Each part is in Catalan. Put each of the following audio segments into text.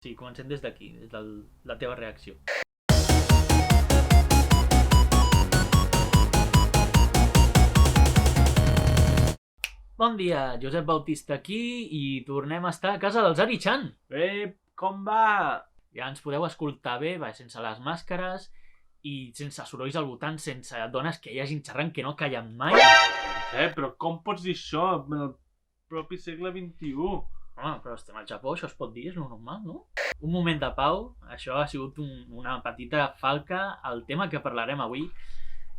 Sí, comencem des d'aquí, des de la teva reacció. Bon dia, Josep Bautista aquí i tornem a estar a casa del Zari-chan. Com va? Ja ens podeu escoltar bé, sense les màscares i sense sorolls al voltant, sense dones que hi hagin xerrant que no callen mai. Però com pots dir això en el propi segle XXI? Home, però estem al Japó, això es pot dir, és lo normal, no? Un moment de pau, això ha sigut una petita falca al tema que parlarem avui.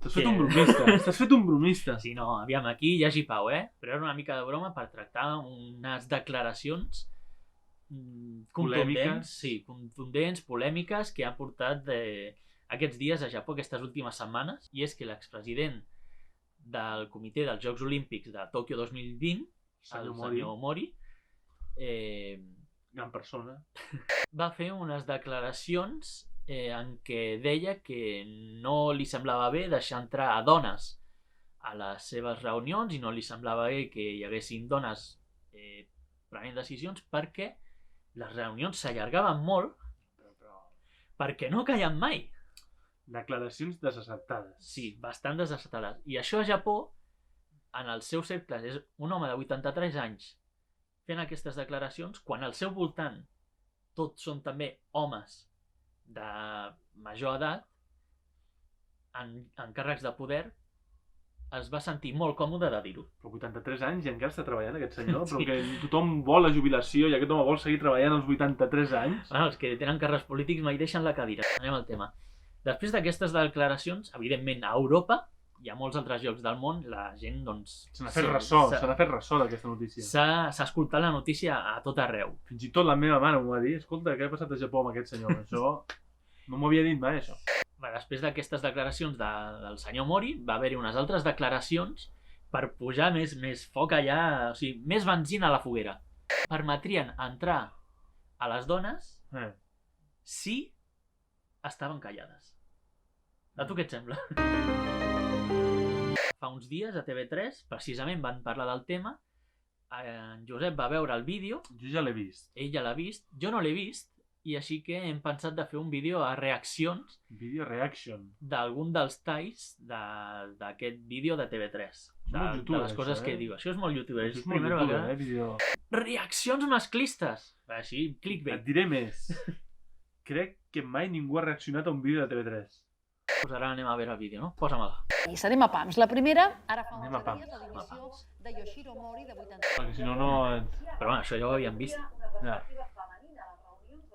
T'has fet un bromista, t'has fet un bromista. Sí, no, aviam, aquí hi hagi pau, Però era una mica de broma per tractar unes declaracions contundents, contundents, polèmiques, que han portat aquests dies a Japó, aquestes últimes setmanes, i és que l'expresident del comitè dels Jocs Olímpics de Tòquio 2020, el senyor Mori, gran persona, va fer unes declaracions en què deia que no li semblava bé deixar entrar a dones a les seves reunions i no li semblava bé que hi haguessin dones prenent decisions perquè les reunions s'allargaven molt perquè no callen mai. Declaracions desacertades. Sí, bastant desacertades. I això a Japó, en els seus cercles, és un home de 83 anys fent aquestes declaracions quan al seu voltant tots són també homes de major edat en càrrecs de poder. Es va sentir molt còmode de dir-ho. Però 83 anys i encara està treballant aquest senyor, però que tothom vol la jubilació i aquest home vol seguir treballant als 83 anys. Bueno, els que tenen càrrecs polítics mai deixen la cadira. Anem al tema. Després d'aquestes declaracions, evidentment a Europa i a molts altres llocs del món, la gent, doncs... Se n'ha fet ressò d'aquesta notícia. S'ha escoltat la notícia a tot arreu. Fins i tot la meva mare m'ho va dir. Escolta, què ha passat a Japó amb aquest senyor? Això no m'ho havia dit mai, això. Després d'aquestes declaracions del senyor Mori, va haver-hi unes altres declaracions per pujar més foc allà, o sigui, més benzina a la foguera. Permetrien entrar a les dones si estaven callades. A tu què et sembla? Fa uns dies a TV3 precisament van parlar del tema. En Josep va veure el vídeo. Jo ja l'he vist. Ell ja l'ha vist. Jo no l'he vist. I així que hem pensat de fer un vídeo a reaccions. Vídeo reaction. D'algun dels talls d'aquest vídeo de TV3. De les coses que diu. Això és molt youtuber. Això és molt youtuber, vídeo. Reaccions masclistes. Així, clickbait. Et diré més. Crec que mai ningú ha reaccionat a un vídeo de TV3. Pues ara anem a veure el vídeo, no? Posa-me'l. I serem a PAMS. La primera, ara fa uns dies, la dimissió de Yoshiro Mori, de 80 anys. Perquè si no, no... Però bueno, això ja ho havíem vist. Ja.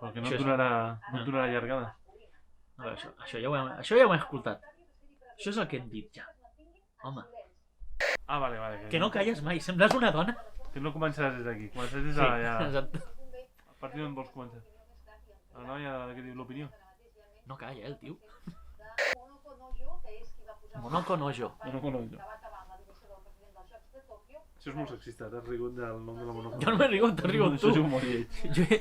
Perquè no et donarà llargada. No, això ja ho hem escoltat. Això és el que hem dit ja. Home. Ah, vale. Que no calles mai, sembles una dona. Que no començaràs des d'aquí, començaràs des d'allà. Exacte. A partir d'on vols començar? A la noia que diu l'opinió? No calla, el tio. Monoko Nojo. Això és molt sexista, t'has rigut del nom de la Monoko. Jo no m'he rigut, t'has rigut tu. Això és un molt lleig.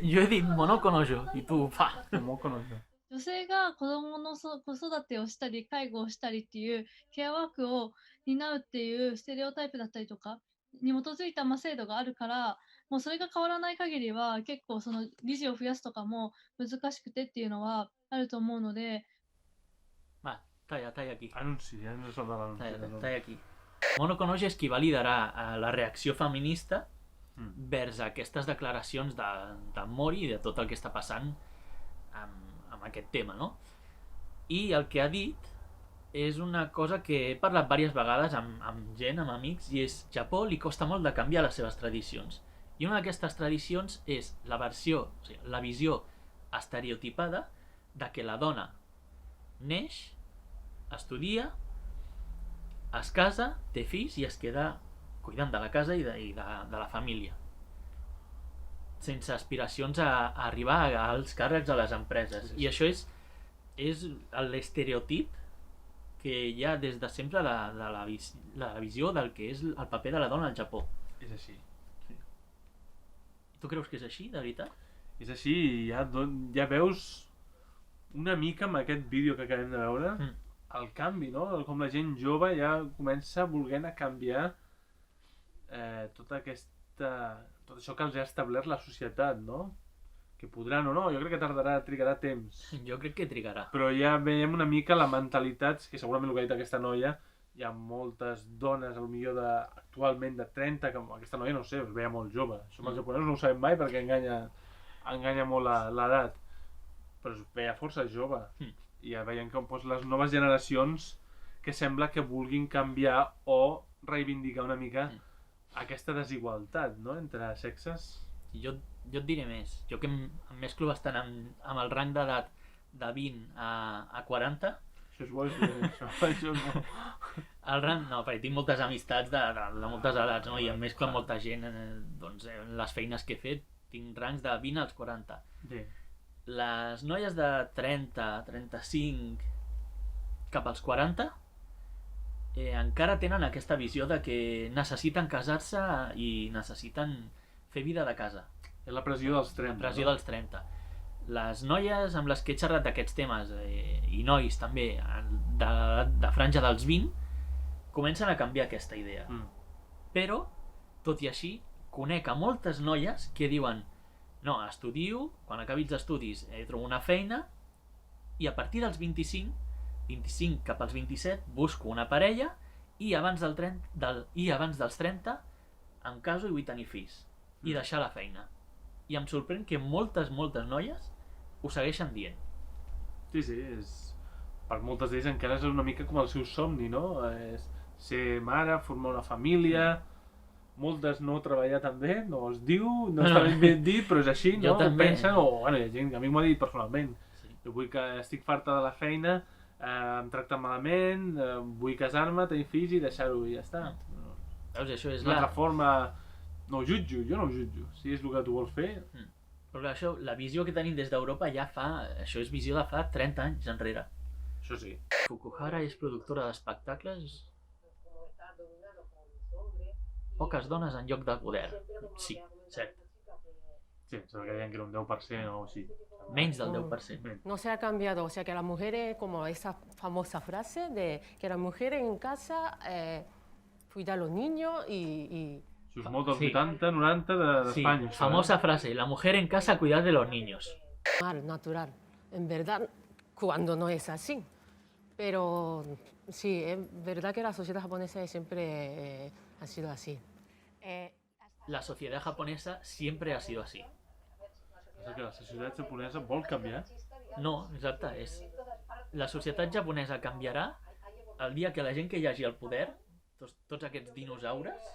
Jo he dit Monoko Nojo i tu, fa. Monoko Nojo. 女性が子供の子育てをしたり介護をしたりっていうケアワークを担うっていうステレオタイプだったりとかに基づいた制度があるから、もうそれが変わらない限りは結構その理事を増やすとかも難しくてっていうのはあると思うので。Va, talla aquí. Anunci, ja no són de l'anunci. Talla aquí. Monoko Nojo és qui va liderar la reacció feminista vers aquestes declaracions de Mori i de tot el que està passant amb aquest tema, no? I el que ha dit és una cosa que he parlat diverses vegades amb gent, amb amics, i és Japó li costa molt de canviar les seves tradicions. I una d'aquestes tradicions és la visió estereotipada de que la dona neix, estudia, es casa, té fills i es queda cuidant de la casa i de la família. Sense aspiracions a arribar als càrrecs a les empreses. I això és l'estereotip que hi ha des de sempre de la visió del que és el paper de la dona al Japó. És així. Sí. Tu creus que és així, de veritat? És així i ja veus una mica amb aquest vídeo que acabem de veure el canvi, no? Com la gent jove ja comença volent a canviar tot això que els ha establert la societat, no? que podran o no, jo crec que trigarà temps. Jo crec que trigarà. Però ja veiem una mica la mentalitat, que segurament el que ha dit aquesta noia, hi ha moltes dones, potser actualment de 30, que aquesta noia, no sé, es veia molt jove. Això amb els japonesos no ho sabem mai perquè enganya molt l'edat. Però es veia força jove. I ja veiem que les noves generacions que sembla que vulguin canviar o reivindicar una mica aquesta desigualtat, no?, entre sexes. Jo et diré més. Jo que em mesclo bastant amb el rang d'edat de 20 a 40. Això és bo, això no. El rang, no, perquè tinc moltes amistats de moltes edats, no? I em mesclo amb molta gent doncs, en les feines que he fet. Tinc rangs de 20 als 40. Sí. Les noies de 30, 35 cap als 40 encara tenen aquesta visió de que necessiten casar-se i necessiten fer vida de casa. És la pressió dels 30. La pressió dels 30. Les noies amb les que he xerrat d'aquests temes, i nois també, de franja dels 20, comencen a canviar aquesta idea. Però, tot i així, conec a moltes noies que diuen no, estudio, quan acabi els estudis trobo una feina i a partir dels 25 cap als 27 busco una parella i abans dels 30 em caso i vull tenir fills i deixar la feina. I em sorprèn que moltes noies ho segueixen dient. Sí, per moltes d'ells encara és una mica com el seu somni, no? És ser mare, formar una família. Moltes no treballar també, no es diu, no està ben dit, però és així, no? Ho pensen, bueno, hi ha gent que a mi m'ho ha dit personalment. Jo vull que estic farta de la feina, em tracten malament, vull casar-me, tenir fills i deixar-ho i ja està. Veus, això és una altra forma. No ho jutjo, jo no ho jutjo. Si és el que tu vols fer... Però clar, això, la visió que tenim des d'Europa ja fa... Això és visió de fa 30 anys enrere. Això sí. Fukuhara és productora d'espectacles. Poques dones en lloc de poder. Sí, cert. Sí, sembla que deien que era un 10% o així. Menys del 10%. No se ha cambiado, o sea que las mujeres, como esa famosa frase de que las mujeres en casa cuidan a los niños y Això és molt dels 80, 90 d'Espanya. Sí, famosa frase, la mujer en casa cuidar de los niños. Natural, en verdad, cuando no es así. Pero sí, es verdad que la sociedad japonesa siempre ha sido así. La sociedad japonesa siempre ha sido así. És que la societat japonesa vol canviar? No, exacte. La societat japonesa canviarà el dia que la gent que hi hagi al poder, tots aquests dinosaures,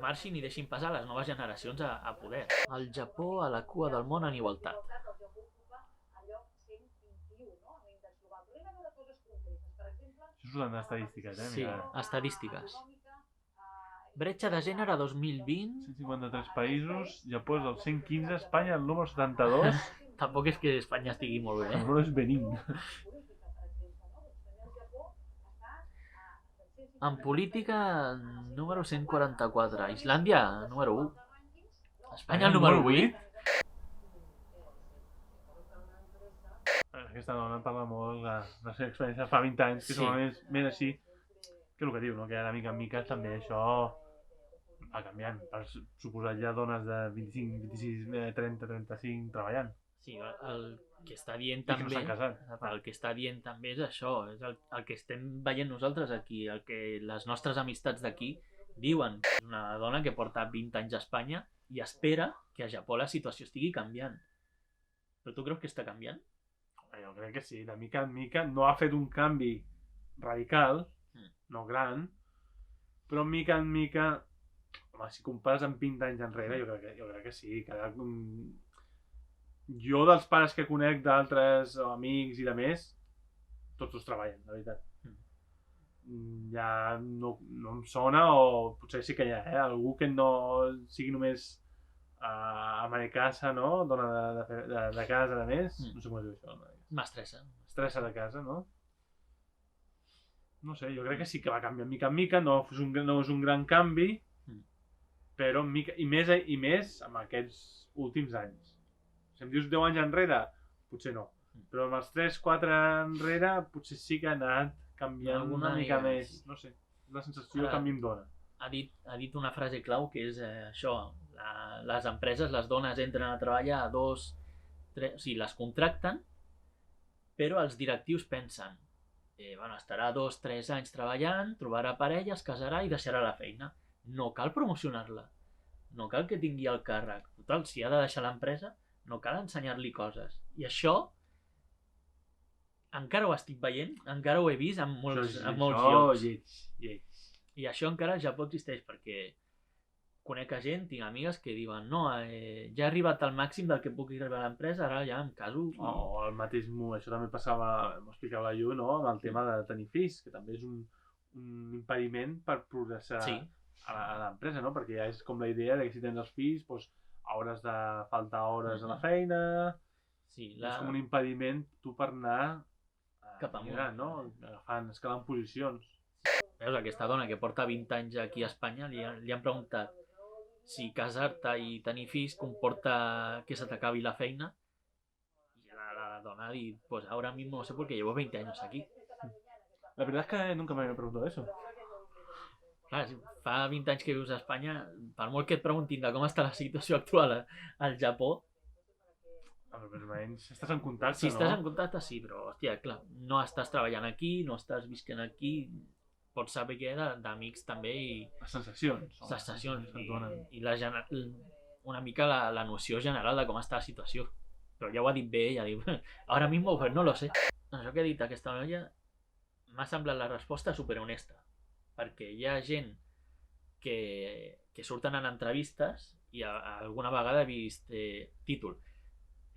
marxin i deixin passar les noves generacions a poder. El Japó a la cua del món en igualtat. Això són estadístiques, Sí, estadístiques. Bretxa de gènere 2020... 153 països, Japó és el 115, Espanya el número 72... Tampoc és que Espanya estigui molt bé, El número és Benín. En política, número 144. Islàndia, número 1. Espanya, el número 8. Aquesta dona parla molt de la seva experiència fa 20 anys, que segurament és més així que el que diu, no? Que ara mica en mica també això va canviant. Per suposat hi ha dones de 25, 26, 30, 35 treballant. Sí, el que està dient també... I que no s'han casat. El que està dient també és això, és el que estem veient nosaltres aquí, el que les nostres amistats d'aquí diuen. És una dona que porta 20 anys a Espanya i espera que a Japó la situació estigui canviant. Però tu creus que està canviant? Jo crec que sí, de mica en mica no ha fet un canvi radical, no gran, però mica en mica, home, si compares amb 20 anys enrere, jo crec que sí. Jo dels pares que conec d'altres amics i de més, tots treballen, la veritat. Ja no em sona, o potser sí que hi ha, algú que no sigui només ama de casa, no? Dona de casa, de més. No sé com es diu això. Mestressa. Mestressa de casa, no? No sé, jo crec que sí que va canviar mica en mica, no és un gran canvi, però i més amb aquests últims anys. Si em dius 10 anys enrere, potser no. Però amb els 3-4 enrere, potser sí que ha anat canviant una mica més. No sé, la sensació que a mi em dona. Ha dit una frase clau que és això, les empreses, les dones entren a treballar a 2, 3, o sigui, les contracten, però els directius pensen estarà 2, 3 anys treballant, trobarà parella, es casarà i deixarà la feina. No cal promocionar-la, no cal que tingui el càrrec. Total, si ha de deixar l'empresa, no cal ensenyar-li coses. I això encara ho estic veient, encara ho he vist en molts llocs. I això encara al Japó existeix, perquè conec a gent, tinc amigues que diuen no, ja he arribat al màxim del que puc arribar a l'empresa, ara ja em caso. O el mateix, això també passava, m'ho explicava la Yu, no? Amb el tema de tenir fills, que també és un impediment per progressar a l'empresa, no? Perquè ja és com la idea de que si tens els fills, doncs hauràs de faltar hores a la feina. Sí, és com un impediment tu per anar cap amunt, no? Escalant posicions. Veus, aquesta dona que porta 20 anys aquí a Espanya, li han preguntat si casar-te i tenir fills comporta que se t'acabi la feina, y la dona ha dit, pues ahora mismo no sé porque llevo 20 años aquí. La verdad es que nunca me había preguntado eso. Clar, fa 20 anys que vius a Espanya, per molt que et preguntin de com està la situació actual al Japó, almenys estàs en contacte, si estàs en contacte, sí, però, hòstia, clar, no estàs treballant aquí, no estàs visquent aquí, pots saber què d'amics també i... Les sensacions. Les sensacions i una mica la noció general de com està la situació. Però ja ho ha dit bé ella, diu, ara mismo pues no lo sé. Això que ha dit aquesta noia m'ha semblat la resposta superhonesta, perquè hi ha gent que surten en entrevistes i alguna vegada he vist títol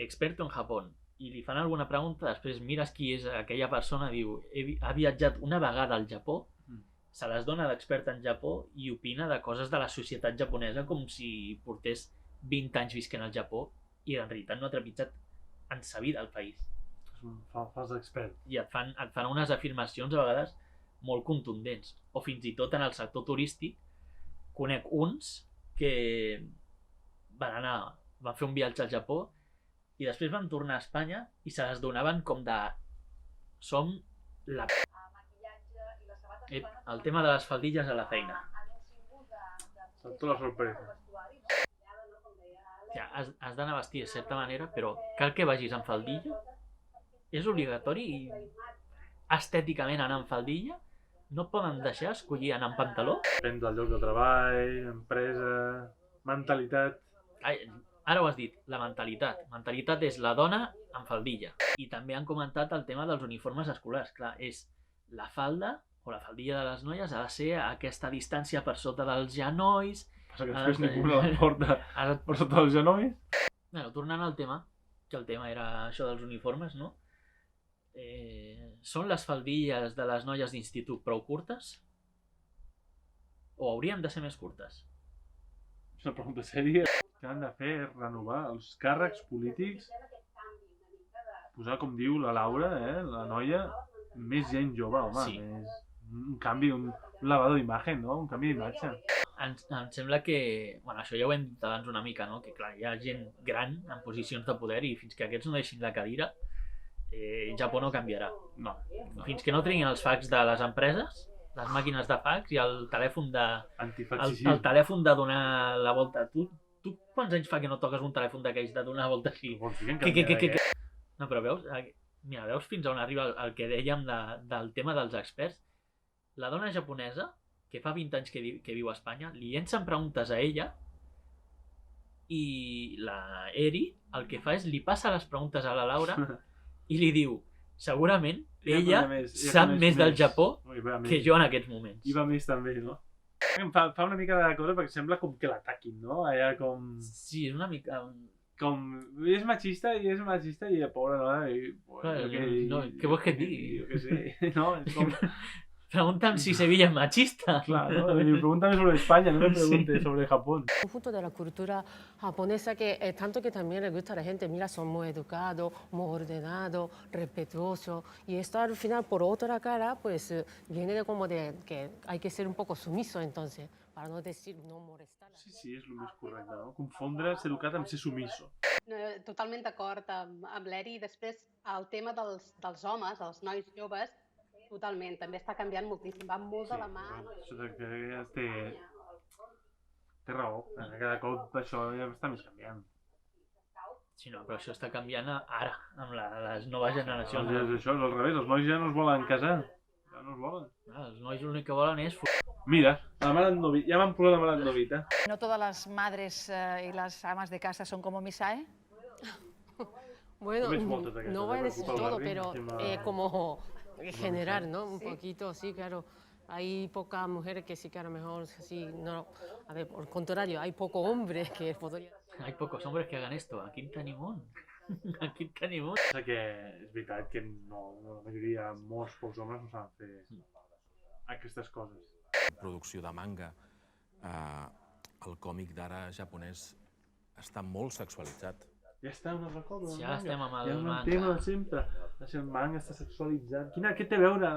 experto en Japó i li fan alguna pregunta, després mires qui és aquella persona, diu, ha viatjat una vegada al Japó, se les dona d'expert en Japó i opina de coses de la societat japonesa com si portés 20 anys visquent al Japó i en realitat no ha trepitjat en sa vida al país. És un fals expert. I et fan unes afirmacions a vegades molt contundents. O fins i tot en el sector turístic conec uns que van fer un viatge al Japó i després van tornar a Espanya i se les donaven com de som la el tema de les faldilles a la feina. Salto la sorpresa. Ja, has d'anar vestit de certa manera, però cal que vagis en faldilla? És obligatori i estèticament anar en faldilla? No et poden deixar escollir anar en pantaló? Depèn del lloc de treball, empresa, mentalitat. Ara ho has dit, la mentalitat. Mentalitat és la dona en faldilla. I també han comentat el tema dels uniformes escolars. Clar, és la falda o la faldilla de les noies ha de ser a aquesta distància per sota dels genolls. Passa que després ningú no la porta per sota dels genolls. Bueno, tornant al tema, que el tema era això dels uniformes, no? Són les faldilles de les noies d'institut prou curtes? O haurien de ser més curtes? És una pregunta sèria. El que han de fer és renovar els càrrecs polítics, posar, com diu la Laura, la noia, més gent jove, home. Sí. Un canvi, un lavado d'imatge, no? Un canvi d'imatge. Em sembla que... Bueno, això ja ho hem dit abans una mica, no? Que clar, hi ha gent gran en posicions de poder i fins que aquests no deixin la cadira, Japó no canviarà. No. Fins que no treguin els fax de les empreses, les màquines de fax i el telèfon de... Antifaxisme. El telèfon de donar la volta. Tu quants anys fa que no toques un telèfon d'aquells de donar la volta així? No, però veus? Mira, veus fins on arriba el que dèiem del tema dels experts? La dona japonesa, que fa 20 anys que viu a Espanya, li llencen preguntes a ella i la Eri el que fa és li passa les preguntes a la Laura i li diu, segurament ella sap més del Japó que jo en aquests moments. I va més també, no? Fa una mica de cosa perquè sembla com que l'ataquin, no? Allà com... Sí, és una mica... Com és machista i la pobra dona què vols que et digui? Jo què sé, no? És com... Pregúntame si Sevilla es machista. Claro, pregúntame sobre España, no me preguntes sobre Japón. Un conjunto de la cultura japonesa que tanto que también le gusta a la gente, mira, son muy educados, muy ordenados, respetuosos, y esto al final, por otra cara, pues viene de como de que hay que ser un poco sumiso entonces, para no decir no molestar. Sí, és el més correcte, no? Confondre ser educat amb ser sumiso. Totalment d'acord amb l'Eri. Després, el tema dels homes, els nois joves, totalment, també està canviant moltíssim, va molt de la mà. Això que té Té raó. Cada cop això ja està més canviant. Sí, no, però això està canviant ara, amb les noves generacions. És això, és al revés, els nois ja no es volen casar. Ja no es volen. Els nois l'únic que volen és... Mira, la mare Novita, ja vam posar la mare Novita. No todas las madres y las amas de casa son como Misae. Bueno, Ves moltes d'aquestes, no voy a decir per todo, barri, pero encima- como en general, ¿no? Un Sí. poquito, sí, claro. Hay pocas mujeres que sí que a lo mejor sí, no. A ver, por el contrario, hay pocos hombres que podrían... Hay pocos hombres que hagan esto. Aquí en tenim un. Aquí en tenim un. Passa que és veritat que no, la majoria, molts pocs homes no saben fer aquestes coses. Producció de manga, el còmic d'ara japonès està molt sexualitzat. Ja està, no recordo. Sí, ara estem amb el Hi ha un manga. tema de sempre. El manga està sexualitzat. Què té a veure?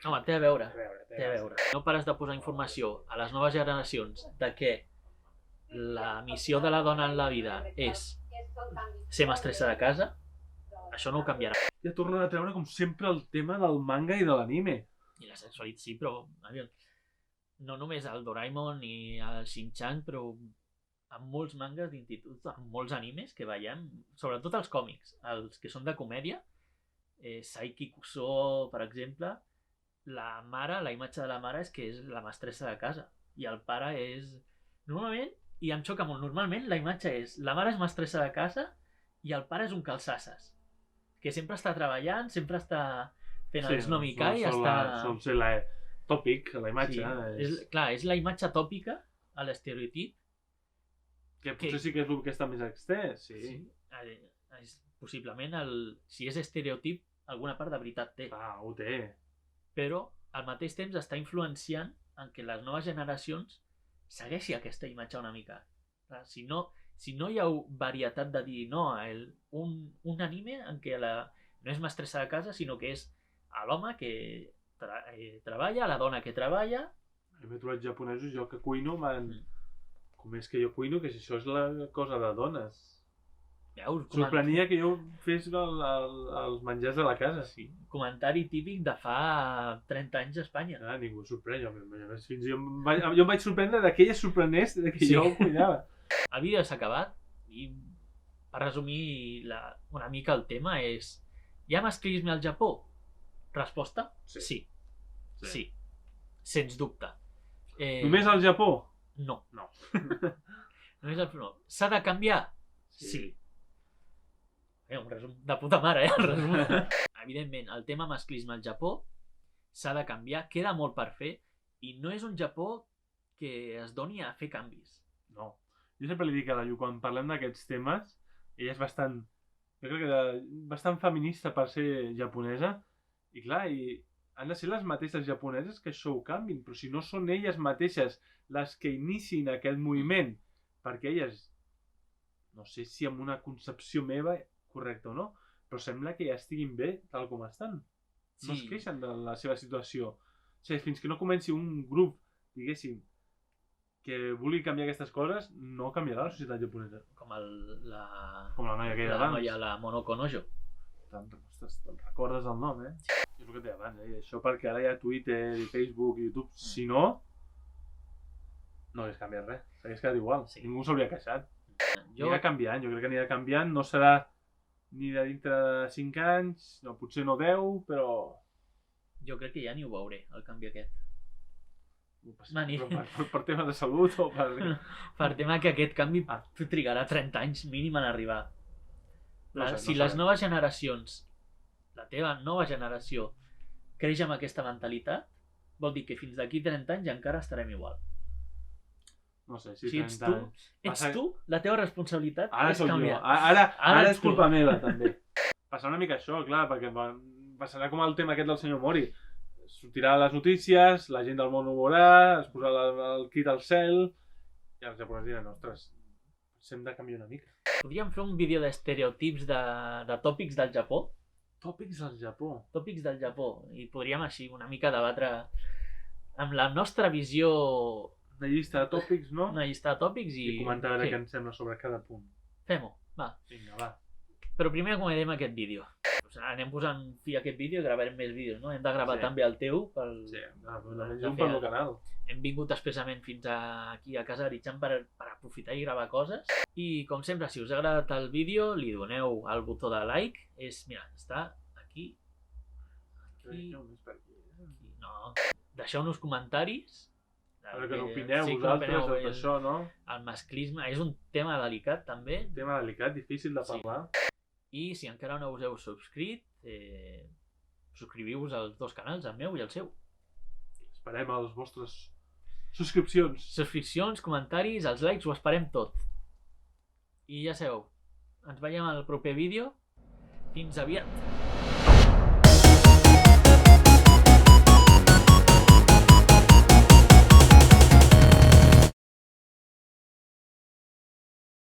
Home, té a veure. Té a veure. No pares de posar informació a les noves generacions de que la missió de la dona en la vida és ser mestressa de casa, això no ho canviarà. Ja tornen a treure, com sempre, el tema del manga i de l'anime. I la sexualitat sí, però aviam, no només el Doraemon ni el Shin-chan, però amb molts mangas d'instituts, amb molts animes que veiem, sobretot els còmics, els que són de comèdia, Saiki Kuso, per exemple, la mare, la imatge de la mare és que és la mestressa de casa i el pare és... Normalment, i em xoca molt, normalment la imatge és la mare és mestressa de casa i el pare és un calçasses, que sempre està treballant, sempre està fent els nomikai, està... Sol ser la tòpic, la imatge. Sí, clar, és la imatge tòpica, a l'estereotip. Que potser sí que és el que està més extès, sí. És possiblement, si és estereotip, alguna part de veritat té. Ah, ho té. Però, al mateix temps, està influenciant en que les noves generacions segueixi aquesta imatge una mica. Clar, si no hi ha varietat de dir, no, un anime en què no és mestressa de casa, sinó que és l'home que treballa, la dona que treballa... M'he trobat japonesos, jo que cuino, com és que jo cuino, que si això és la cosa de dones. Veus? Sorprenia que jo fes els menjars de la casa. Sí, comentari típic de fa 30 anys a Espanya. Ah, ningú es sorprèn, jo em vaig sorprendre que ella es sorprenés que jo ho cuinava. El vídeo s'ha acabat i, per resumir una mica el tema, és: hi ha masclisme al Japó? Resposta? Sí. Sens dubte. Només al Japó? No. No. Només al Japó no. S'ha de canviar? Sí. Un resum de puta mare, el resum. Evidentment, el tema masclisme al Japó s'ha de canviar, queda molt per fer, i no és un Japó que es doni a fer canvis. No. Jo sempre li dic a la Yu, quan parlem d'aquests temes, ella és bastant, jo crec que bastant feminista per ser japonesa, i clar, han de ser les mateixes japoneses que això ho canvin, però si no són elles mateixes les que iniciïn aquest moviment, perquè elles, no sé si amb una concepció meva correcte o no, però sembla que ja estiguin bé tal com estan. No es queixen de la seva situació. O sigui, fins que no comenci un grup, diguéssim, que vulgui canviar aquestes coses, no canviarà la societat japonesa. Com la noia que hi ha abans. La noia, la Monoko Nojo. Te'n recordes el nom, eh? És el que té abans, eh? Això perquè ara hi ha Twitter i Facebook i YouTube. Si no, no hagués canviat res. S'hagués quedat igual. Ningú s'hauria queixat. Anirà canviant, jo crec que anirà canviant. No serà ni de dintre de 5 anys, no, potser no 10, però... Jo crec que ja ni ho veuré, el canvi aquest. Per tema de salut o per... Per tema que aquest canvi trigarà 30 anys mínim en arribar. Si les noves generacions, la teva nova generació, creix amb aquesta mentalitat, vol dir que fins d'aquí 30 anys encara estarem igual. No sé, si ets tu, la teva responsabilitat és canviar. Ara és culpa meva, també. Passarà una mica això, clar, perquè passarà com el tema aquest del senyor Mori. Sortirà a les notícies, la gent del món ho veurà, es posarà el crit al cel, i els japonesos diran, ostres, hem de canviar una mica. Podríem fer un vídeo d'estereotips de tòpics del Japó? Tòpics del Japó? Tòpics del Japó. I podríem així una mica debatre amb la nostra visió... Una llista de tòpics, no? Una llista de tòpics i... I comentar a veure què ens sembla sobre cada punt. Fem-ho, va. Vinga, va. Però primer acomiadem aquest vídeo. anem posant fi a aquest vídeo i gravarem més vídeos, no? Hem de gravar Sí. també el teu Sí, almenys un pel meu canal. Hem vingut expressament fins aquí a casa d'Aritxan per aprofitar i gravar coses. I com sempre, si us ha agradat el vídeo, li doneu al botó de like. Mira, està aquí. Aquí. No. Deixeu uns comentaris. A veure, que n'opineu vosaltres sobre això, no? El masclisme és un tema delicat, també. Un tema delicat, difícil de parlar. I si encara no us heu subscrit, subscriviu-vos als dos canals, el meu i el seu. Esperem les vostres subscripcions. Subscripcions, comentaris, els likes, ho esperem tot. I ja sabeu, ens veiem al proper vídeo. Fins aviat!